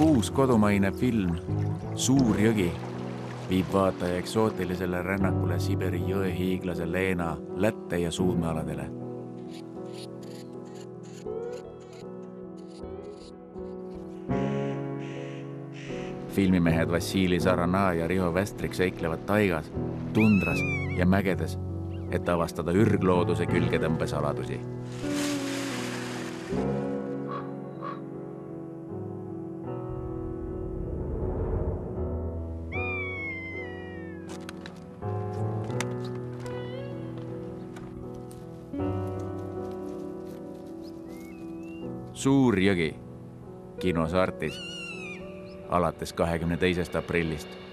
Uus kodumaine film Suur jõgi viib vaataja eksootilisele rännakule Siberi jõehiiglase Leena Lätte ja Suudmealadele. Filmimehed Vassili Sarana ja Riho Vestrik seiklevad taigas, tundras ja mägedes, et avastada ürglooduse külgetõmbesaladusi. Suur jõgi kinos Artis alates 22. aprillist.